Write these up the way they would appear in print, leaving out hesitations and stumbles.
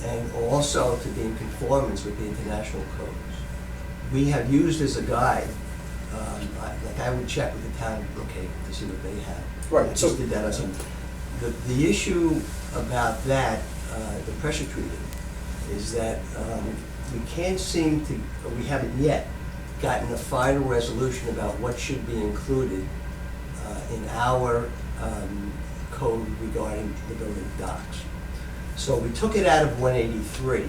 and also to be in conformance with the international codes. We have used as a guide, like I would check with the town of Brookhaven to see what they have. Right, I so- just did that on some. The issue about that, the pressure treating, is that we can't seem to, or we haven't yet gotten a final resolution about what should be included in our code regarding the building docks. So we took it out of 183.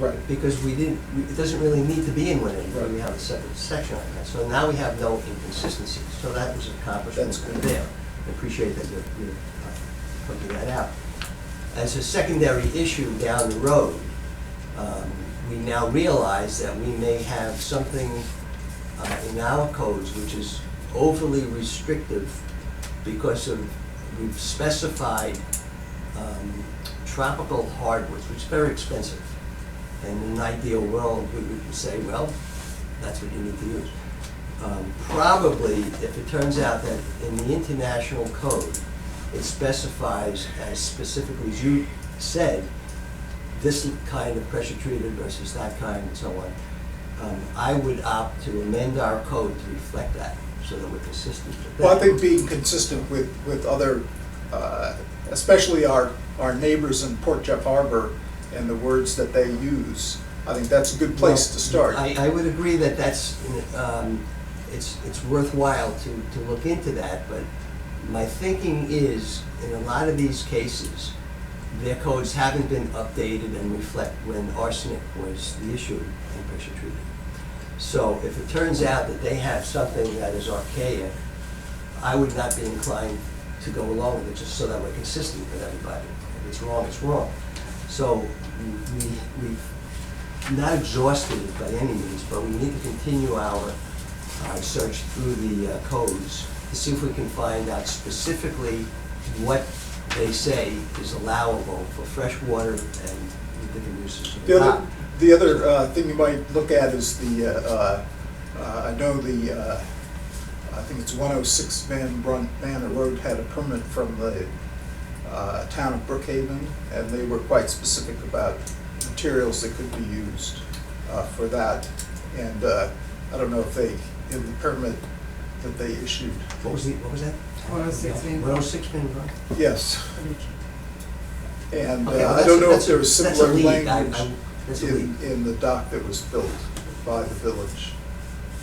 Right. Because it doesn't really need to be in 183, Right. we have a separate section on that. So now we have no inconsistencies, so that was an accomplishment That's good. there. I appreciate that you're putting that out. As a secondary issue down the road, we now realize that we may have something in our codes which is overly restrictive because we've specified tropical hardwoods, which is very expensive. And in an ideal world, we would say, well, that's what you need to use. Probably, if it turns out that in the international code, it specifies as specifically as you said, this kind of pressure treated versus that kind and so on, I would opt to amend our code to reflect that so that we're consistent with that. Well, I think being consistent with other, especially our neighbors in Port Jeff Harbor and the words that they use, I think that's a good place to start. I would agree that that's, it's worthwhile to look into that, but my thinking is, in a lot of these cases, their codes haven't been updated and reflect when arsenic was the issue in pressure treating. So if it turns out that they have something that is archaic, I would not be inclined to go along with it, just so that we're consistent with everybody. If it's wrong, it's wrong. So we've not exhausted it by any means, but we need to continue our search through the codes to see if we can find out specifically what they say is allowable for fresh water and different uses of the dock. The other thing you might look at is I know I think it's 106 Manor Road had a permit from the town of Brookhaven, and they were quite specific about materials that could be used for that. And I don't know if they, in the permit that they issued. What was that? 106 Main. 106 Main Road? Yes. And Okay, well, I don't know that's if there was similar lead. language That's a lead. in the dock that was built by the village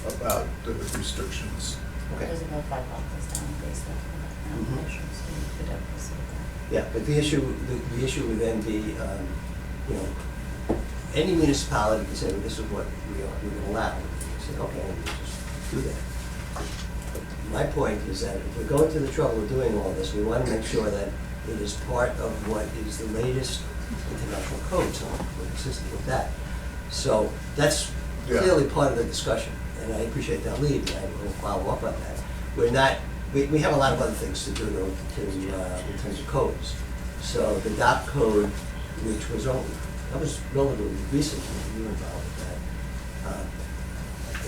about the restrictions. Okay. There's about 5 houses down based off of that application, so you could have proceed with Yeah, but the issue would then be, you know, any municipality can say, well, this is what we're going to allow. You say, okay, we just do that. But my point is that if we're going to the trouble of doing all this, we want to make sure that it is part of what is the latest international code, so we're consistent with that. So that's clearly part of the discussion, and I appreciate that lead, and I will follow up on that. We're not, we have a lot of other things to do in terms of codes. So the dock code, which was that was relatively recent, you were involved with that.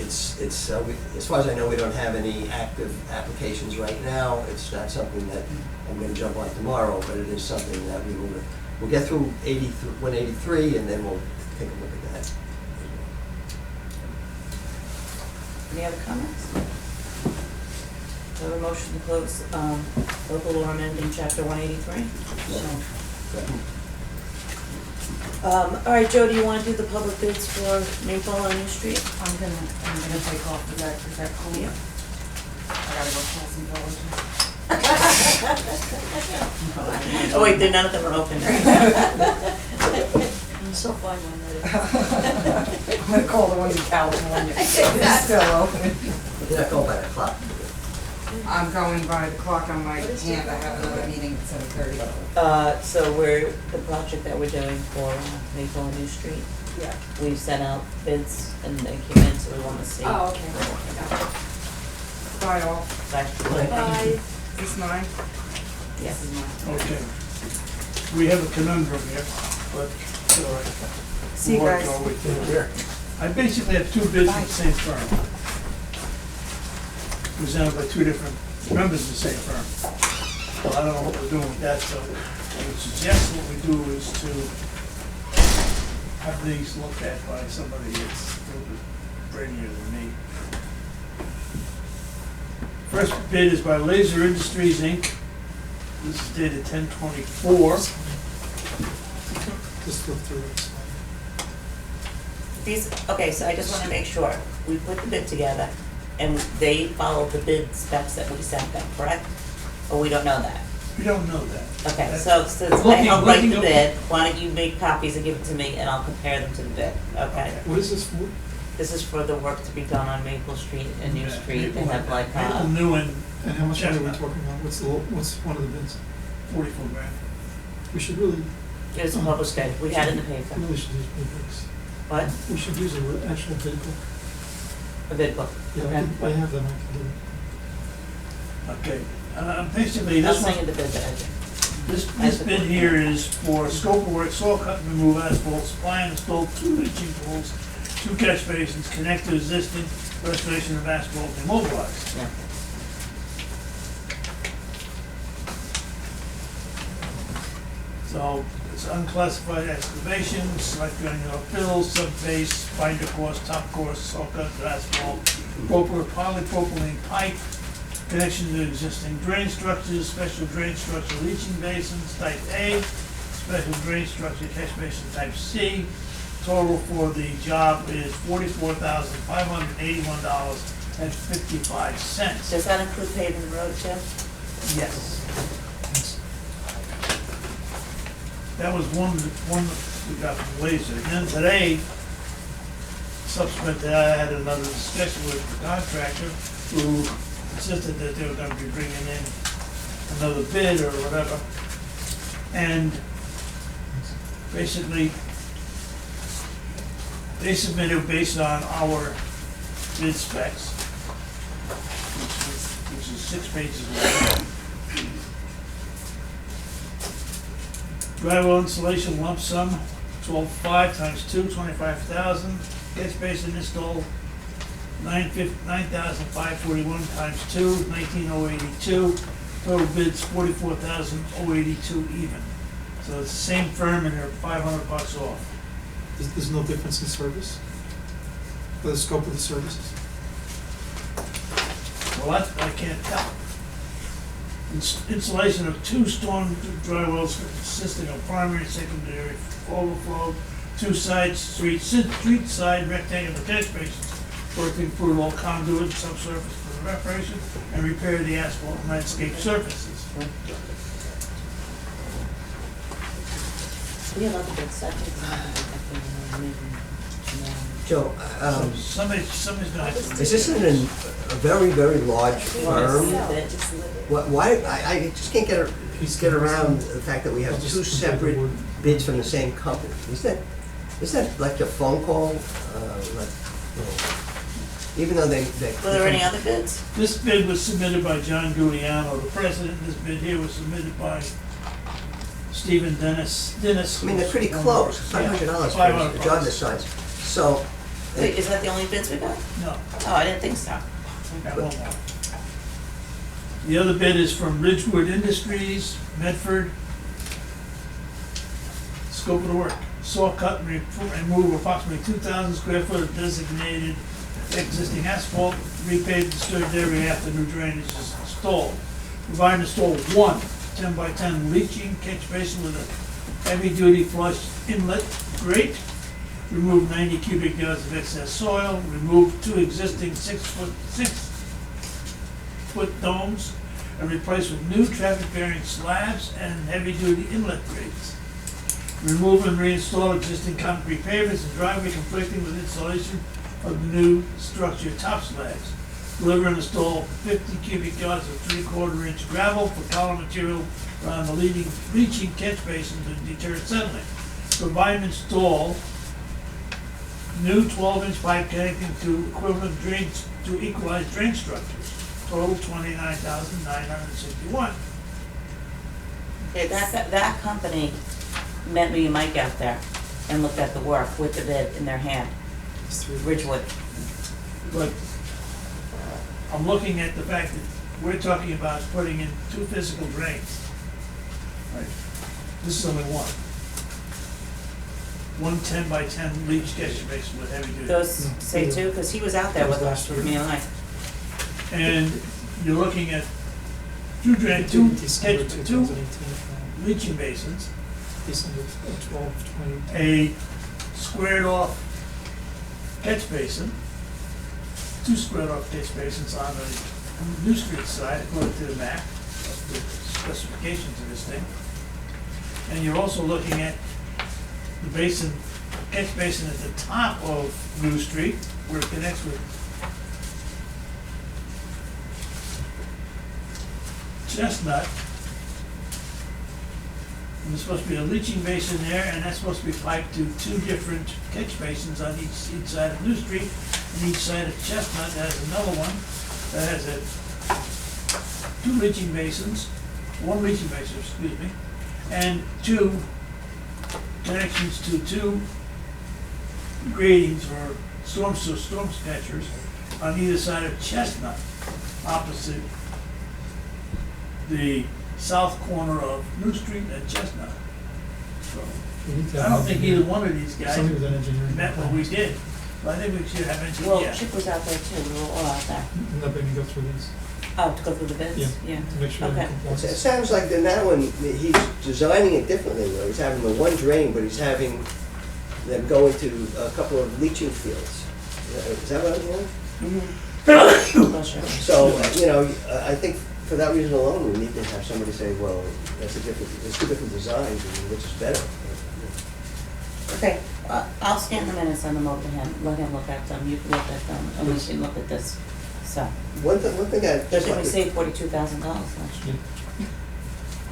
As far as I know, we don't have any active applications right now. It's not something that I'm going to jump on tomorrow, but it is something that we'll get through 183, and then we'll take a look at that. Any other comments? Do I have a motion to close local law amending chapter 183? All right, Joe, do you want to do the public bids for Maple on New Street? I'm gonna take off. Is that cool? Yeah. I gotta go call some villages. Oh wait, none of them are open. I'm so fine on that. I'm gonna call the ones in California. It's still open. You're not going by the clock. I'm going by the clock on my hand. I have another meeting at 7:30. So the project that we're doing for Maple on New Street, Yeah. we've sent out bids and they came in, so we want to see. Oh, okay. Bye all. Bye. Is this mine? Yes. This is mine. Okay. We have a conundrum here, but it's all right. See you We'll work guys. our way through it. I basically have two bids from the same firm, presented by two different members of the same firm. Well, I don't know what we're doing with that, so I would suggest what we do is to have these looked at by somebody that's a little bit brainier than me. First bid is by Laser Industries, Inc. This is dated 10/24. Just look through it. Okay, so I just wanna make sure, we put the bid together, and they followed the bid specs that we sent them, correct? Or we don't know that? We don't know that. Okay, That's- so since I Looking- helped write the looking- bid, why don't you make copies and give it to me, and I'll compare them to the bid, okay? What is this for? This is for the work to be done on Maple Street and New Yeah, Street, they Maple- have like, Maple, New and And how much money are we Chestnut. talking about? What's one of the bids? 44 grand. We should really, it's a published bid, we had it in the paper. really should use bid books. What? We should use an actual bid book. A bid book, Yeah, okay? I have them, I can do it. Okay, basically, I'll this send one, you the bid that I did. this bid here is for scope of work, saw cut and remove asphalt, supply and install 2 leaching pools, 2 catch basins, connect to existing restoration of asphalt immobilized. Yeah. So it's unclassified excavations, like granular fill, sub-base, binder course, top course, saw cut asphalt, polypropylene pipe, connection to existing drain structures, special drain structure leaching basins, type A, special drain structure catch basin type C. Total for the job is $44,581.55. Does that include paving the road, Jim? Yes. That was one we got from Laser. And then today, subsequent to that, I had another discussion with the contractor who insisted that they were gonna be bringing in another bid or whatever. And basically, they submitted based on our bid specs, which is 6 pages long. Drywall installation lump sum, 12.5 times 2, 25,000. Catch basin install, 9,541 times 2, 19,082. Total bids, 44,082 even. So it's the same firm and they're $500 off. There's no difference in service? The scope of the services? Well, that, I can't tell. Installation of 2 storm dry wells consisting of primary and secondary overflow, 2 street side rectangular catch basins, working through all conduit, subsurface for reparation, and repair the asphalt and landscape surfaces. We have other bids, I think. Joe, Somebody's gonna have to. is this a very, very large firm? Why, I just can't get around the fact that we have 2 separate bids from the same company. Is that like a phone call? Even though they. Were there any other bids? This bid was submitted by John Giuliano, the president. This bid here was submitted by Stephen Dennis. I mean, they're pretty close, $500 for a job this size. So, Wait, is that the only bids we got? No, Oh, I didn't think so. got one more. The other bid is from Ridgewood Industries, Medford. Scope of the work, saw cut and remove approximately 2,000 square foot of designated existing asphalt, repave the disturbed area after new drainage is installed. Provide and install 1 10x10 leaching catch basin with a heavy-duty flush inlet grate. Remove 90 cubic yards of excess soil. Remove 2 existing 6-foot domes and replace with new traffic-bearing slabs and heavy-duty inlet grates. Remove and reinstall existing concrete pavements and driveway conflicting with installation of the new structure top slabs. Deliver and install 50 cubic yards of 3/4 inch gravel for column material around the leaching catch basin to deter settling. Provide and install new 12-inch pipe connecting to equivalent drains to equalized drain structures. Total 29,961. Okay, that company met me and Mike out there and looked at the work with the bid in their hand, It's 3 But Ridgewood. I'm looking at the fact that we're talking about putting in 2 physical drains. Right. This is only 1. one 10-by-10 leach catch basin with heavy duty. Those say two, because he was out there with us, me and I. And you're looking at two December two 2018, leaching basins, December 12, 20. a squared off catch basin, two squared off catch basins on the New Street side, according to the map, the specifications of this thing. And you're also looking at the basin, catch basin at the top of New Street, where it connects with Chestnut. And there's supposed to be a leaching basin there, and that's supposed to be piped to two different catch basins on each side of New Street, and each side of Chestnut has another one that has two leaching basins, one leaching basin, excuse me, and two connections to two gratings or storm catchers on either side of Chestnut, opposite the south corner of New Street and Chestnut. So, We need to I have don't an think engineer. either one of these guys Somebody with an engineering met what we did, but I think we should have Well, engineers. Chip was out there too, we were all out there. Not going to go through these, Oh, to go through the bids? Yeah. Yeah. to make sure they're Okay. in It compliance. sounds like that now when he's designing it differently, where he's having the one drain, but he's having them go into a couple of leaching fields. Is that what I'm hearing? Well, sure. So, I think for that reason alone, we need to have somebody say, well, there's two different designs, and which is better. Okay, I'll scan them in and send them over to him, let him look at them, you can look at them, and we can look at this. So, One thing I I just think like we to. saved $42,000 last year. Yeah.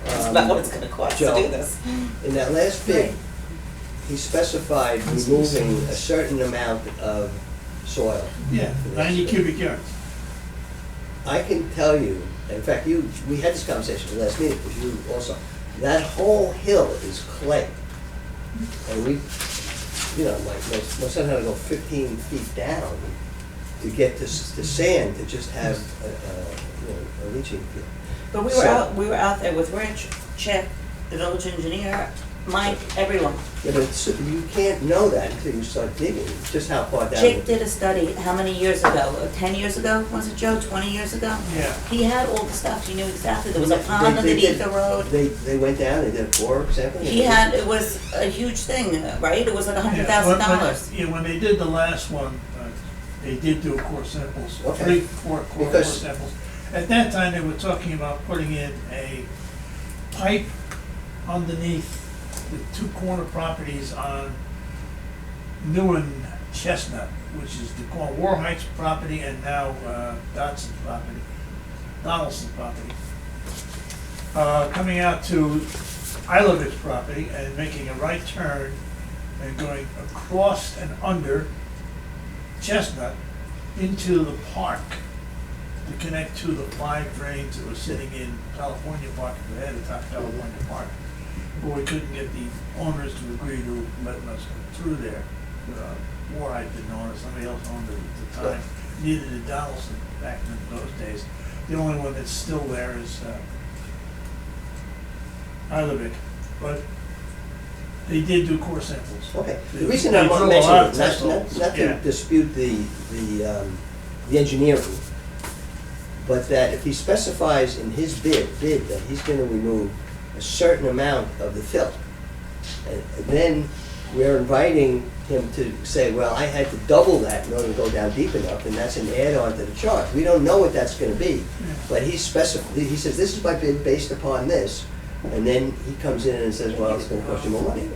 That's about what it's gonna cost to Joe, do this. In that last bid, Right. he specified removing a certain amount of soil. Yeah, 90 cubic yards. I can tell you, in fact, we had this conversation last meeting, because you also, that whole hill is clay. And my son had to go 15 feet down to get to sand to just have a leaching field. But we So- were out there with Rich, Chick, the village engineer, Mike, everyone. Yeah, but you can't know that until you start digging, just how far down. Chick did a study, how many years ago? 10 years ago, was it, Joe? 20 years ago? Yeah. He had all the stuff, he knew exactly, there was a They- pond they underneath did- the road. They went down, they did a core example. It was a huge thing, right? It was like $100,000. Yeah, when they did the last one, they did do core samples, Okay. core Because- samples. At that time, they were talking about putting in a pipe underneath the two corner properties on New and Chestnut, which is the War Heights property and now Donaldson's property. Coming out to Ilovich property and making a right turn and going across and under Chestnut into the park to connect to the 5 drains that were sitting in California Park, they had to top California Park. But we couldn't get the owners to agree to letting us go through there. Warhite didn't own it, somebody else owned it at the time. Neither did Donaldson back in those days. The only one that's still there is Ilovich. But they did do core samples. Okay, They- the reason they I'm drilled a mentioning lot it, of test not holes. to Yeah. dispute the engineering, but that if he specifies in his bid that he's gonna remove a certain amount of the fill, and then we're inviting him to say, well, I had to double that in order to go down deep enough, and that's an add-on to the charge. We don't know what that's gonna be, but he says, this is my bid based upon this, and then he comes in and says, well, it's gonna cost you more money.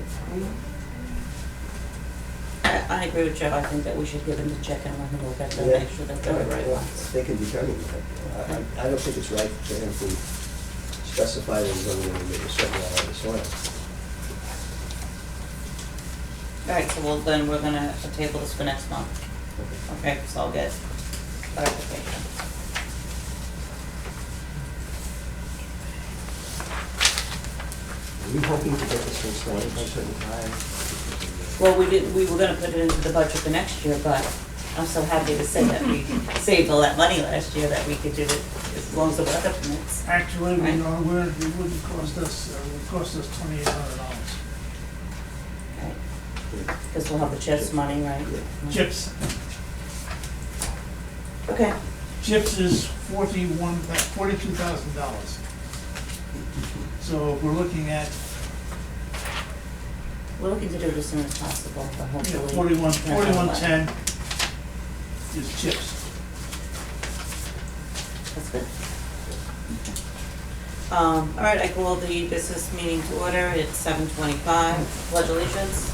I agree with Joe, I think that we should give him the check and let him look at them, Yeah. make sure that they're the right Well, ones. they can determine that. I don't think it's right for him to specify that he's only gonna get a certain amount of the soil. All right, so then we're gonna table this for next month. Okay, so I'll get clarification. Are you hoping to get this thing started by a certain time? Well, we were gonna put it into the budget for next year, but I'm so happy to say that we saved all that money last year that we could do it as long as the weather permits. Actually, Right. it wouldn't cost us, $2,800. Right. Because we'll have the CHIPS money, right? Yeah. CHIPS. Okay, CHIPS is $42,000. So we're looking at, we're looking to do it as soon as possible, but you know, hopefully. 4110 is CHIPS. That's good. All right, I call the business meeting to order. It's 7:25. Pledge allegiance.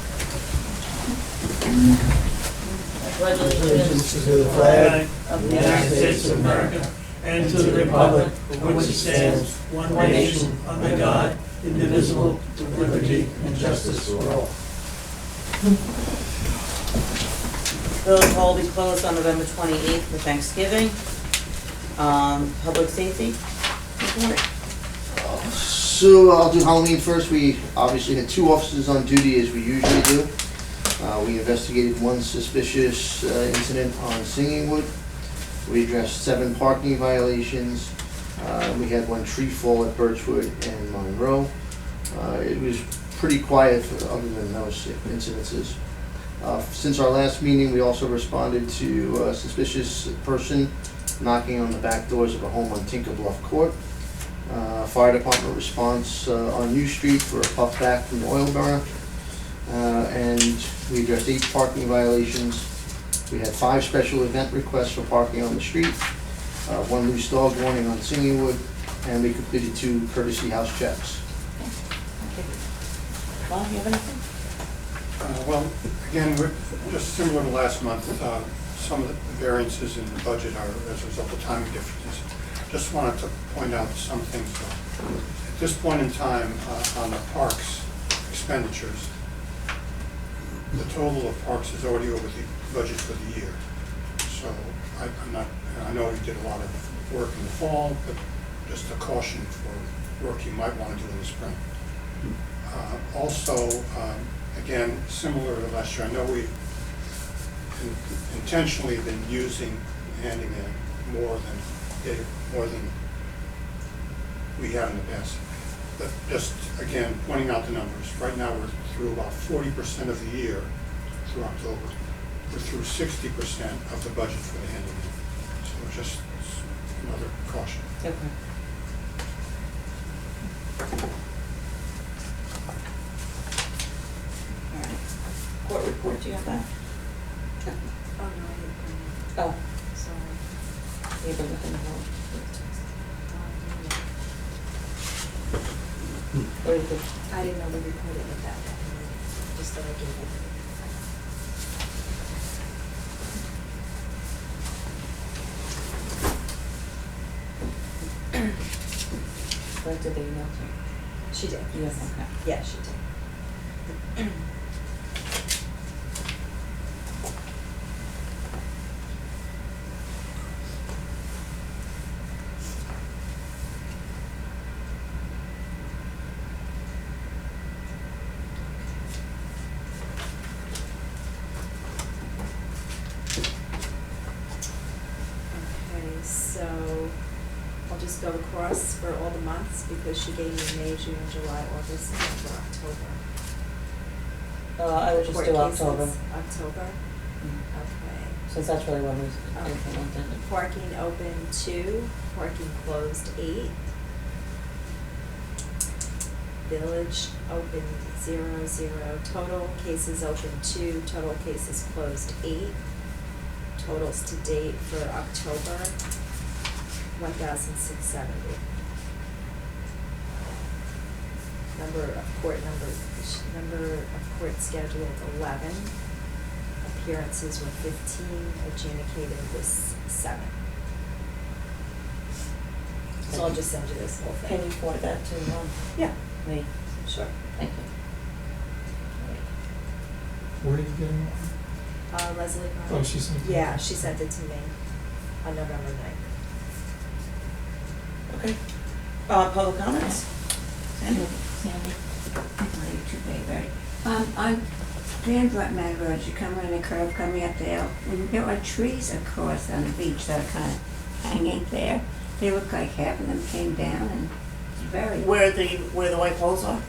I pledge allegiance To the flag of the United States of America and to the republic for which it stands, one nation, under God, indivisible, with liberty and justice for all. Village Hall will be closed on November 28th for Thanksgiving. Public safety report. So I'll do Halloween first. We obviously had 2 officers on duty as we usually do. We investigated 1 suspicious incident on Singingwood. We addressed 7 parking violations. We had 1 tree fall at Birchwood and Monroe. It was pretty quiet other than those incidences. Since our last meeting, we also responded to a suspicious person knocking on the back doors of a home on Tinker Bluff Court. Fire department response on U Street for a puff back from the oil burner. And we addressed 8 parking violations. We had 5 special event requests for parking on the street, 1 loose dog warning on Singingwood, and we completed 2 courtesy house checks. Bob, you have anything? Well, again, we're just similar to last month. Some of the variances in the budget are as a result of timing differences. Just wanted to point out some things. At this point in time, on the parks expenditures, the total of parks is already over the budget for the year. So I'm not, I know you did a lot of work in the fall, but just a caution for work you might want to do in the spring. Also, again, similar to last year, I know we've intentionally been using handyman more than we have in the past. But just, again, pointing out the numbers. Right now, we're through about 40% of the year through October. We're through 60% of the budget for the handyman. So just another caution. Okay. All right. Court report, do you have that? Oh, no, I didn't bring it. Oh, Sorry. you have everything else. Or you could, I didn't know we reported it that way. Just that I gave it. or did they email you? She did. Yes, okay. Yeah, she did. Okay, so I'll just go across for all the months because she gave me May, June, July, August, September, October. I would just Court do cases, October, October, Mhm. okay. since that's really when we do the month ended. Parking open 2, parking closed 8. Village open 0, total cases open 2, total cases closed 8. Totals to date for October, 1,670. Number of court scheduled 11. Appearances were 15, adjudicated was 7. So I'll just send you this whole thing. Can you forward that to, Yeah, me? sure. Thank you. Where did you get it? Leslie Garland. Oh, she sent it. Yeah, she sent it to me on November 9th. Okay. Public comments? Sandy, not you too big, right? On Van Bruntman Road, you come around the curve coming up there, and there are trees across on the beach that are kind of hanging there. They look like half of them came down, and it's very, Where the white poles are?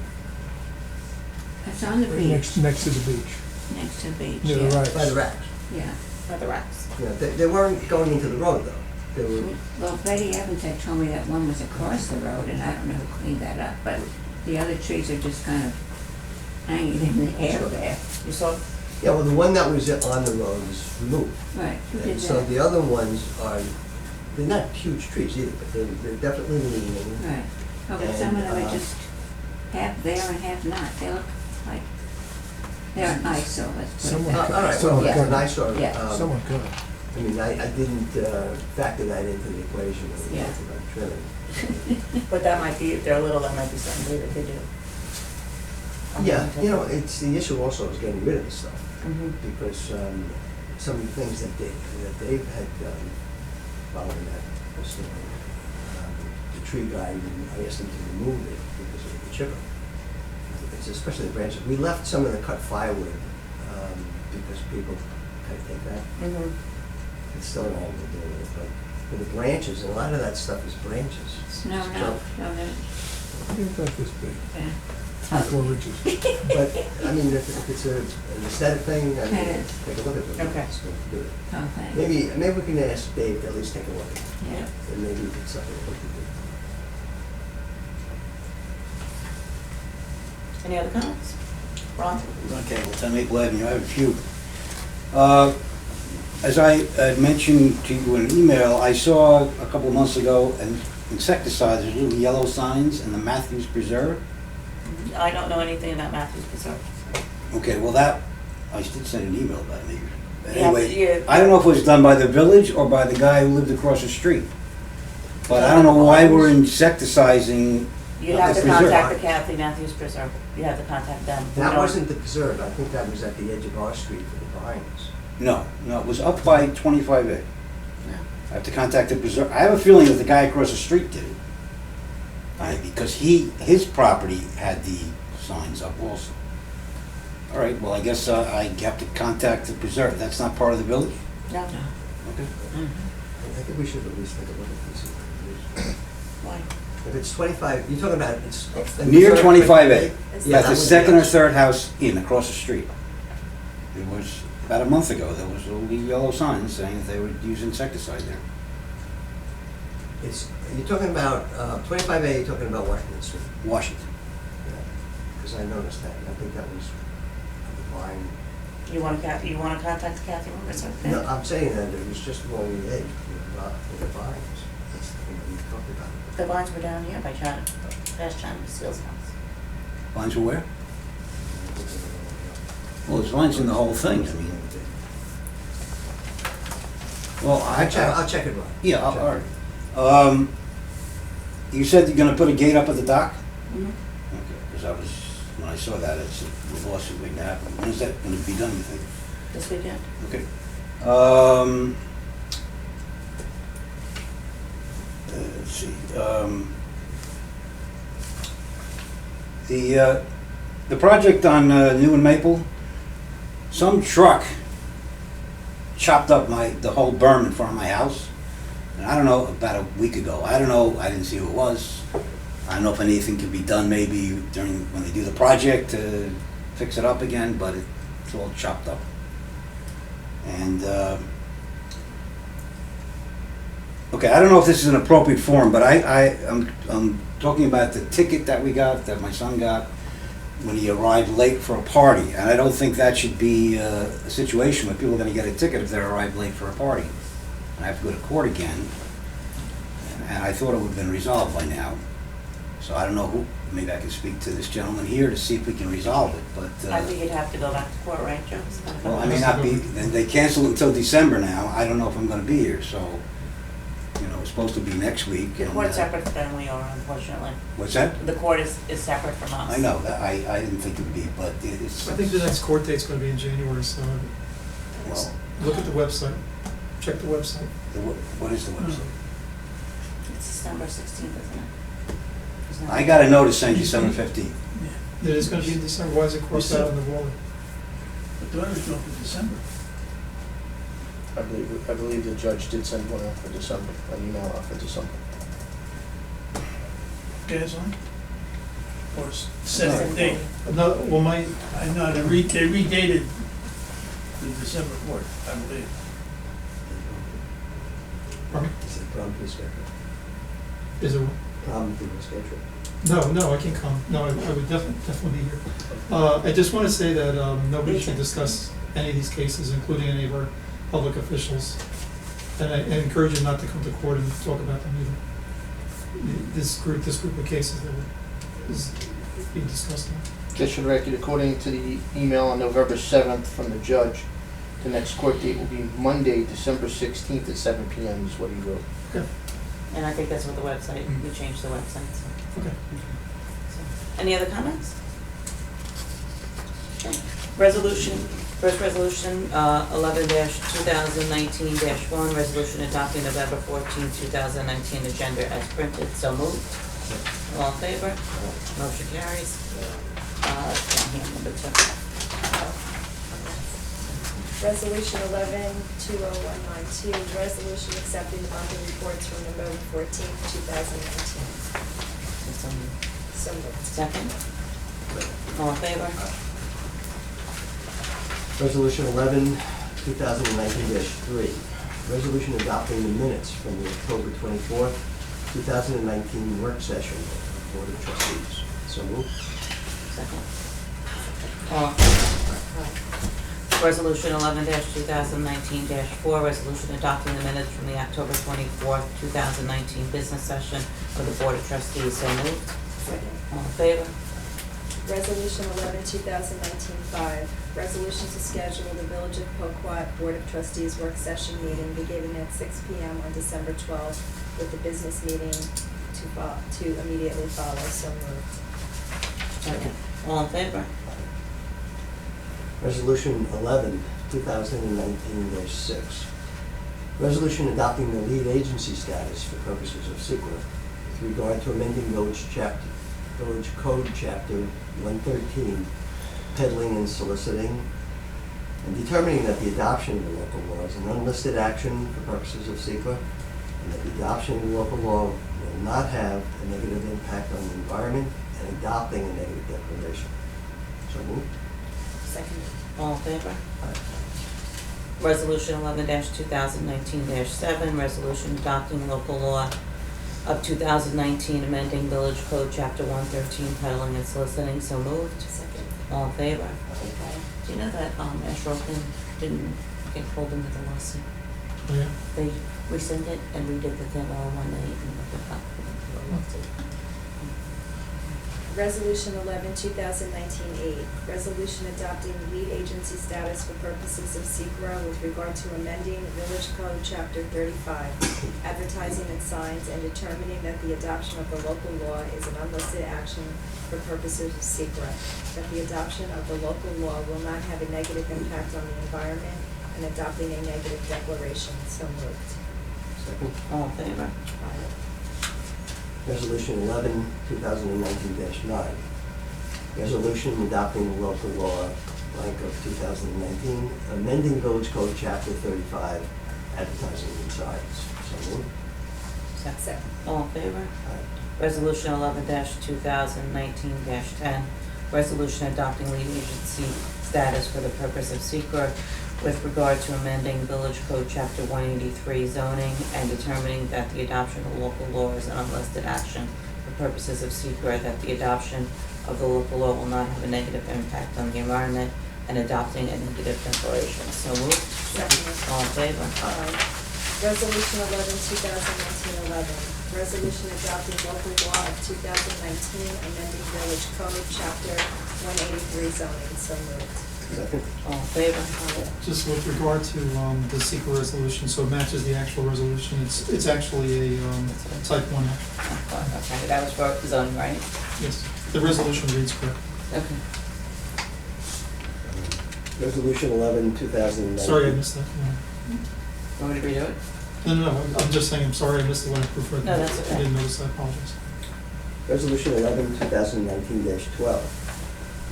it's on the Right beach. next to the beach. Next to the beach, Yeah, yeah. right. by the racks. Yeah. For the racks. You know, they weren't going into the road though. They were, Well, Betty Evans had told me that one was across the road, and I don't know who cleaned that up, but the other trees are just kind of hanging in the air there. You saw, yeah, well, the one that was on the road was removed. Right, who did And so that? the other ones are, they're not huge trees either, but they're definitely leaning. Right. Oh, but some of them And, are just half there and half not. They look like, they're an eyesore, let's put it Someone that way. All right, Someone well, cut an eyesore. Yeah. Someone could. I mean, I didn't factor that into the equation when we Yeah. talked about trimming. but that might be, if they're little, that might be something they could do. Yeah, you know, it's, the issue also is getting rid of the stuff, Mhm. because some of the things that Dave had done following that whole story, the tree guy, I asked him to remove it because of the chipper. It's especially the branches. We left some of the cut firewood because people kind of take that. Mhm. It's still an angle to do with it, but for the branches, and a lot of that stuff is branches. No, It's no, junk. no, no, I think about this big, yeah. 3-4 inches. But, I mean, if it's an aesthetic thing, I mean, It is. take a look at it. Okay. Let's go do it. Oh, thanks. Maybe we can ask Dave to at least take a look at it, Yeah. and maybe it's something that we can do. Any other comments? Ron? Okay, well, 10 Maple Avenue, I have a few. As I had mentioned to you in an email, I saw a couple of months ago an insecticide, there's little yellow signs in the Matthews Preserve. I don't know anything about Matthews Preserve. Okay, well that, I did send an email about it. But Yeah, anyway, yeah. I don't know if it was done by the village or by the guy who lived across the street. But I don't know why we're insecticizing You have the to preserve. contact the Kathy Matthews Preserve. You have to contact them. We That don't- wasn't the preserve, I think that was at the edge of our street for the vines. No, it was up by 25A. I have to contact the preserve. I have a feeling that the guy across the street did it. Because his property had the signs up also. All right, well, I guess I have to contact the preserve. That's not part of the village? No. Okay. I think we should at least take a look at this. Why? If it's 25, you're talking about, it's. Near 25A. Yeah, At that the would be second or us. third house in, across the street. It was about a month ago, there was little yellow signs saying that they would use insecticide there. It's, you're talking about, 25A, you're talking about Washington Street. Washington. Because I noticed that, and I think that was the vine. You want to contact Kathy Preserve? No, I'm saying that it was just along the edge with the vines. That's the thing that we talked about. The vines were down here by China, past China Steele's house. Vines were where? Well, there's vines in the whole thing, I mean. Well, I'll check it, Ron. Yeah, I'll check all right. You said you're gonna put a gate up at the dock? Mhm. Okay, because I was, when I saw that, it's a lawsuit waiting to happen. When is that gonna be done, you think? This weekend. Okay. Let's see, the project on New and Maple, some truck chopped up the whole berm in front of my house. And I don't know, about a week ago. I don't know, I didn't see who it was. I don't know if anything can be done maybe when they do the project to fix it up again, but it's all chopped up. And, okay, I don't know if this is an appropriate forum, but I'm talking about the ticket that we got, that my son got, when he arrived late for a party. And I don't think that should be a situation where people are gonna get a ticket if they arrive late for a party. And I have to go to court again. And I thought it would have been resolved by now. So I don't know who, maybe I can speak to this gentleman here to see if we can resolve it, but. I think you'd have to go back to court, right, Joe? It's gonna come Well, I back. may not be, they canceled until December now. I don't know if I'm gonna be here, so, it's supposed to be next week. The and, court's separate than we are, unfortunately. What's that? The court is separate from us. I know, that I didn't think it would be, but it's. I think the next court date's gonna be in January, so Well, look at the website, check the website. what is the website? It's December 16th, isn't it? Isn't it? I got a notice saying December 15th. It is gonna be in December, why is it crossed out on the warrant? But the others go for December. I believe the judge did send one out for December, an email out for December. Gas on? Or set a date? No, well, I know, they redated to December 4th, I believe. Pardon me? Is it problem schedule? Is there, Problem with the schedule? no, I can come. No, I would definitely be here. I just want to say that nobody should discuss any of these cases, including any of our public officials. And I encourage you not to come to court and talk about them either. This group of cases that is being discussed now. Just for the record, according to the email on November 7th from the judge, the next court date will be Monday, December 16th at 7 p.m. is what he wrote. Okay, And I think that's what the website, we changed the website, so. okay. So, any other comments? Okay. Resolution, first resolution, 11-2019-1, resolution adopting November 14, 2019 agenda as printed, so moved. All in favor? Motion carries. Down here, number 2. Resolution 11-20192, resolution accepting the monthly reports from November 14th, 2019. So moved. Second? All in favor? Resolution 11, 2019-3, resolution adopting the minutes from the October 24th, 2019 work session of the Board of Trustees. So moved. Second. All in favor? Resolution 11-2019-4, resolution adopting the minutes from the October 24th, 2019 business session of the Board of Trustees. So moved. Second. All in favor? Resolution 11-2019-5, resolution to schedule the Village of Poquott Board of Trustees work session meeting beginning at 6 p.m. on December 12th, with the business meeting to immediately follow. So moved. Second. All in favor? Resolution 11, 2019-6, resolution adopting the lead agency status for purposes of SEQA with regard to amending Village Code Chapter 113, peddling and soliciting, and determining that the adoption of the local law is an unlisted action for purposes of SEQA, and that the adoption of the local law will not have a negative impact on the environment, and adopting a negative declaration. So moved. Second. All in favor? Resolution 11-2019-7, resolution adopting local law of 2019, amending Village Code Chapter 113, peddling and soliciting. So moved. Second. All in favor? Do you know that Ashroken didn't get pulled into the lawsuit? Oh, yeah. They rescinded it and redid the thing all in one night and looked it up. Resolution 11-2019-8, resolution adopting lead agency status for purposes of SEQA with regard to amending Village Code Chapter 35, advertising and signs, and determining that the adoption of the local law is an unlisted action for purposes of SEQA, that the adoption of the local law will not have a negative impact on the environment, and adopting a negative declaration. So moved. Second. All in favor? Resolution 11, 2019-9, resolution adopting the local law, blank of 2019, amending Village Code Chapter 35, advertising and signs. So moved. Second. All in favor? Aye. Resolution 11-2019-10, resolution adopting lead agency status for the purpose of SEQA with regard to amending Village Code Chapter 183 zoning and determining that the adoption of local law is an unlisted action for purposes of SEQA, that the adoption of the local law will not have a negative impact on the environment, and adopting a negative declaration. So moved. Second. All in favor? Resolution 11-2019-11, resolution adopting local law of 2019, amending Village Code Chapter 183 zoning. So moved. Second. All in favor? Just with regard to the secret resolution, so it matches the actual resolution, it's actually a type 1 action. Okay, that was for zoning, right? Yes, the resolution reads correct. Okay. Resolution 11, 2019. Sorry, I missed that. Want me to redo it? No, I'm just saying, I'm sorry I missed it when I proofread. No, that's okay. I didn't notice, I apologize. Resolution 11, 2019-12,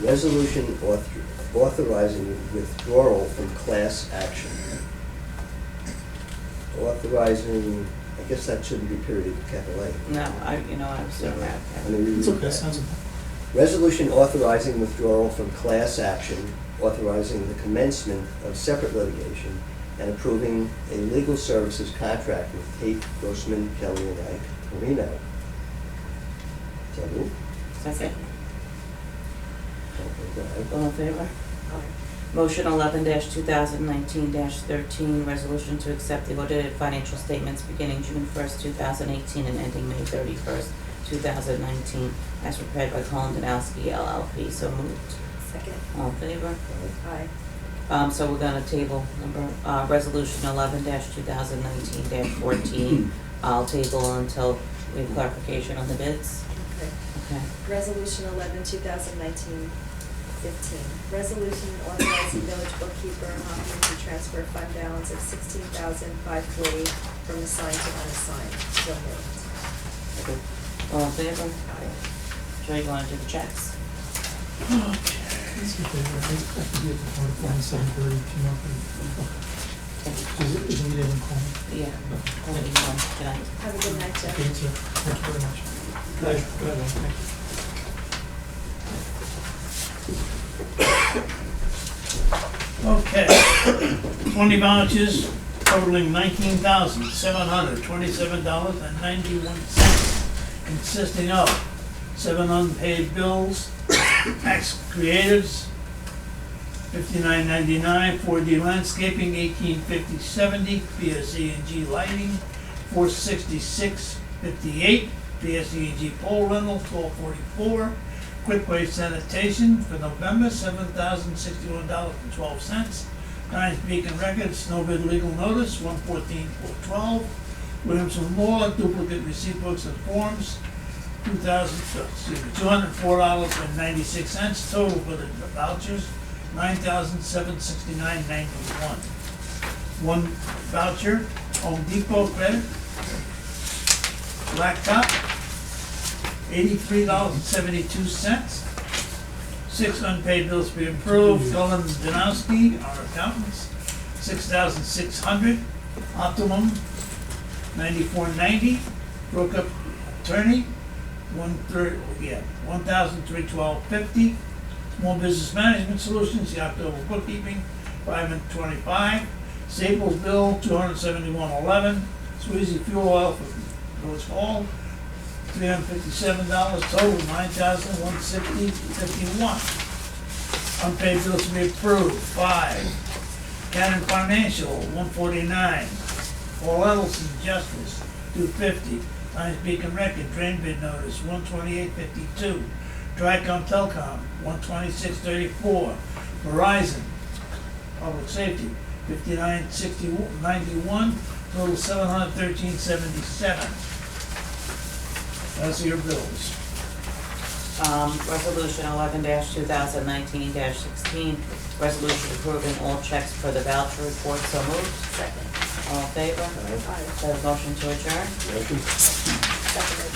resolution authorizing withdrawal from class action. Authorizing, I guess that shouldn't be period, capital A. No, I was doing that. Let me read It's okay, that. sounds okay. Resolution authorizing withdrawal from class action authorizing the commencement of separate litigation and approving a legal services contract with Tate, Grossman, Kelly, and Ike Marino. So moved. Second. Okay, All in favor? Motion 11-2019-13, resolution to accept the audited financial statements beginning June 1st, 2018 and ending May 31st, 2019, as prepared by Colin Danowski LLP. So moved. Second. All in favor? Aye. So we're gonna table resolution 11-2019-14. I'll table until we have clarification on the bids. Okay. Okay. Resolution 11-2019-15. Resolution authorizing village bookkeeper Hoffman to transfer fund balance of $16,540 from assigned to unassigned. So moved. All in favor? Joe, you wanna do the checks? Let's get there. I can be at the phone at 7:30, if you want. Is it needed in call? Yeah. Good night. Have a good night, Jeff. Okay, sir. Thank you very much. Pleasure. Good night. Thank you. Okay, 20 vouchers totaling $19,727.91, consisting of 7 unpaid bills, tax creatives, $59.99, 4D landscaping, $18.50.70, PSE&G lighting, $466.58, PSE&G pole rental, $12.44, Quick Waste Sanitation for November, $7,061.12. Times Beacon Records, no bid legal notice, $114.12. Williamson Law, duplicate receipt books and forms, $204.96. Total for the vouchers, $9,769.91. One voucher, Home Depot credit, blacktop, $83.72. 6 unpaid bills to be approved. Colin Danowski, our accountants, $6,600. Optimum, $94.90. Broke-up attorney, $1,312.50. Small Business Management Solutions, the October bookkeeping, $525. Staples bill, $271.11. Sweezy Fuel Oil for Village Hall, $357, total $9,160.51. Unpaid bills to be approved, 5. Cannon Financial, $149. Paul Edelson Justice, $250. Times Beacon Record, drain bid notice, $128.52. Tricom Telecom, $126.34. Verizon, Public Safety, $59.91, total $713.77. That's your bills. Resolution 11-2019-16, resolution approving all checks for the voucher report. So moved. Second. All in favor? Aye. Is there a motion to adjourn? Motion. Seconded.